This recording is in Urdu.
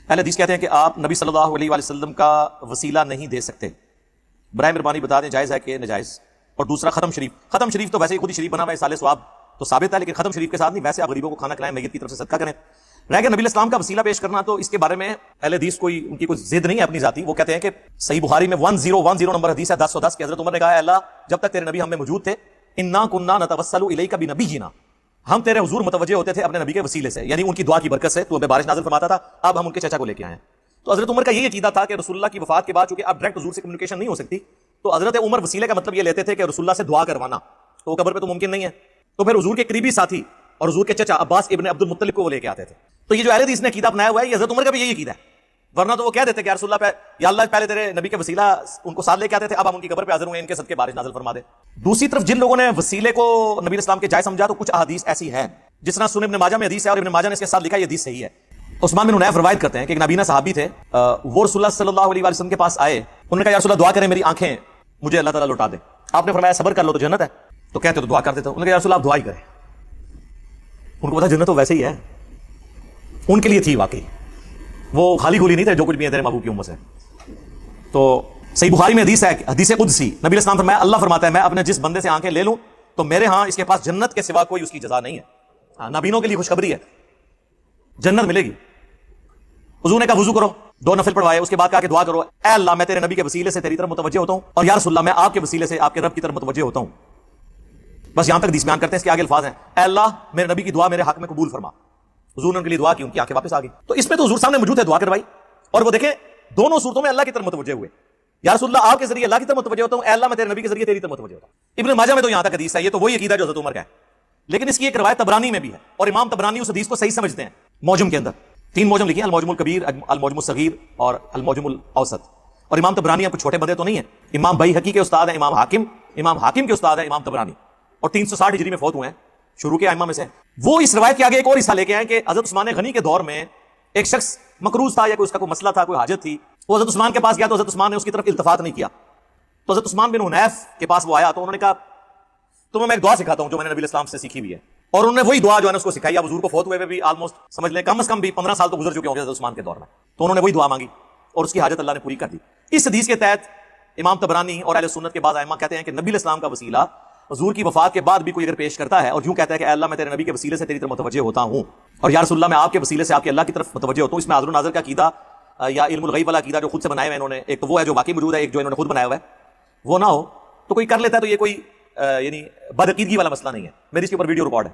اہل حدیث کہتے ہیں کہ آپ نبی صلی اللہ علیہ وسلم کا وسیلہ نہیں دے سکتے، برائے مہربانی بتا دیں جائز ہے کہ ناجائز؟ اور دوسرا ختم شریف تو ویسے ہی خود ہی شریف بنا ہوا ہے، سال ثواب تو ثابت ہے، لیکن ختم شریف کے ساتھ نہیں، ویسے آپ غریبوں کو کھانا کھلائیں، میت کی طرف سے صدقہ کریں۔ رہ گیا نبی علیہ السلام کا وسیلہ پیش کرنا، تو اس کے بارے میں اہل حدیث ان کی کوئی ضد نہیں ہے اپنی ذاتی، وہ کہتے ہیں کہ صحیح بخاری میں 1010 نمبر حدیث ہے 1010 کہ حضرت عمر نے کہا ہے اللہ جب تک تیرے نبی ہم میں موجود تھے انا کنا نتوسل الیک بنبینا، ہم تیرے حضور متوجہ ہوتے تھے اپنے نبی کے وسیلے سے، یعنی ان کی دعا کی برکت سے تو ہمیں بارش نازل فرماتا تھا، اب ہم ان کے چچا کو لے کے آئے ہیں۔ تو حضرت عمر کا یہی عقیدہ تھا کہ رسول اللہ کی وفات کے بعد چونکہ اب ڈائریکٹ حضور سے کمیونیکیشن نہیں ہو سکتی، تو حضرت عمر وسیلے کا مطلب یہ لیتے تھے کہ رسول اللہ سے دعا کروانا، تو وہ قبر پہ تو ممکن نہیں ہے، تو پھر حضور کے قریبی ساتھی اور حضور کے چچا عباس ابن عبد المطلب کو وہ لے کے آتے تھے۔ تو یہ جو اہل حدیث نے عقیدہ اپنایا ہوا ہے، یہ حضرت عمر کا بھی یہی عقیدہ ہے، ورنہ تو وہ کہہ دیتے کہ یا رسول اللہ یا اللہ پہلے تیرے نبی کے وسیلہ ان کو ساتھ لے کے آتے تھے، اب ہم ان کی قبر پہ حاضر ہوئے، ان کے صدقے بارش نازل فرما دے۔ دوسری طرف جن لوگوں نے وسیلے کو نبی اسلام کے جائز سمجھا، تو کچھ احادیث ایسی ہیں جس طرح سنن ابن ماجہ میں حدیث ہے اور ابن ماجہ نے اس کے ساتھ لکھا یہ حدیث صحیح ہے۔ عثمان بن حنیف روایت کرتے ہیں کہ ایک نابینا صحابی تھے، وہ رسول اللہ صلی اللہ علیہ وسلم کے پاس آئے، انہوں نے کہا یا رسول اللہ دعا کریں میری آنکھیں مجھے اللہ تعالیٰ لوٹا دے۔ آپ نے فرمایا صبر کر لو تو جنت ہے، تو کہتے تو دعا کرتے تھے، انہوں نے کہا یا رسول اللہ آپ دعا ہی کریں، ان کو پتا جنت تو ویسے ہی ہے، ان کے لیے تھی واقعی، وہ خالی گولی نہیں تھے جو کچھ بھی ہے تیرے محبوب کی امت سے۔ تو صحیح بخاری میں حدیث ہے، حدیث قدسی، نبی علیہ السلام فرمایا اللہ فرماتا ہے میں اپنے جس بندے سے آنکھیں لے لوں تو میرے ہاں اس کے پاس جنت کے سوا کوئی اس کی جزا نہیں ہے۔ نابینوں کے لیے خوشخبری ہے، جنت ملے گی۔ حضور نے کہا وضو کرو، 2 نفل پڑھوائے، اس کے بعد کہا کہ دعا کرو اے اللہ میں تیرے نبی کے وسیلے سے تیری طرف متوجہ ہوتا ہوں، اور یا رسول اللہ میں آپ کے وسیلے سے آپ کے رب کی طرف متوجہ ہوتا ہوں۔ بس یہاں تک حدیث بیان کرتے ہیں، اس کے آگے الفاظ ہیں اے اللہ میرے نبی کی دعا میرے حق میں قبول فرما۔ حضور نے ان کے لیے دعا کی، ان کی آنکھیں واپس آ گئی۔ تو اس میں تو حضور سامنے موجود ہے، دعا کروائی، اور وہ دیکھیں دونوں صورتوں میں اللہ کی طرف متوجہ ہوئے، یا رسول اللہ آپ کے ذریعے اللہ کی طرف متوجہ ہوتا ہوں، اے اللہ میں تیرے نبی کے ذریعے تیری طرف متوجہ ہوتا ہوں۔ ابن ماجہ میں تو یہاں تک حدیث ہے، یہ تو وہی عقیدہ جو حضرت عمر کا ہے، لیکن اس کی ایک روایت طبرانی میں بھی ہے، اور امام طبرانی اس حدیث کو صحیح سمجھتے ہیں۔ موجم کے اندر 3 موجم لکھی ہیں، الموجم الکبیر، الموجم الصغیر اور الموجم الاوسط، اور امام طبرانی آپ کو چھوٹے بندے تو نہیں ہیں، امام بیہقی کے استاد ہیں امام حاکم کے استاد ہیں امام طبرانی، اور 360 ہجری میں فوت ہوئے ہیں، شروع کے ائمہ میں سے۔ وہ اس روایت کے آگے ایک اور حصہ لے کے آئے کہ حضرت عثمان غنی کے دور میں ایک شخص مقروض تھا یا کوئی اس کا کوئی مسئلہ تھا، کوئی حاجت تھی، وہ حضرت عثمان کے پاس گیا تو حضرت عثمان نے اس کی طرف التفات نہیں کیا، تو حضرت عثمان بن حنیف کے پاس وہ آیا تو انہوں نے کہا تمہیں میں ایک دعا سکھاتا ہوں جو میں نے نبی الاسلام سے سیکھی ہوئی ہے، اور انہوں نے وہی دعا جو ہے نا اس کو سکھائی۔ اب حضور کو فوت ہوئے بھی آلموسٹ سمجھ لیں کم از کم بھی 15 سال تو گزر چکے ہوں گے حضرت عثمان کے دور میں، تو انہوں نے وہی دعا مانگی اور اس کی حاجت اللہ نے پوری کر دی۔ اس حدیث کے تحت امام طبرانی اور اہل سنت کے بعض ائمہ کہتے ہیں کہ نبی الاسلام کا وسیلہ حضور کی وفات کے بعد بھی کوئی اگر پیش کرتا ہے اور یوں کہتا ہے کہ اے اللہ میں تیرے نبی کے وسیلے سے تیری طرف متوجہ ہوتا ہوں، اور یا رسول اللہ میں آپ کے وسیلے سے آپ کے اللہ کی طرف متوجہ ہوتا ہوں، اس میں حاضر و ناظر کا عقیدہ یا علم الغیب والا عقیدہ جو خود سے بنایا ہے انہوں نے، ایک تو وہ ہے جو باقی موجود ہے، ایک جو انہوں نے خود بنایا ہوا ہے، وہ نہ ہو تو کوئی کر لیتا ہے تو یہ کوئی یعنی بدعقیدگی والا مسئلہ نہیں ہے۔ میری اس کے اوپر ویڈیو ریکارڈ ہے۔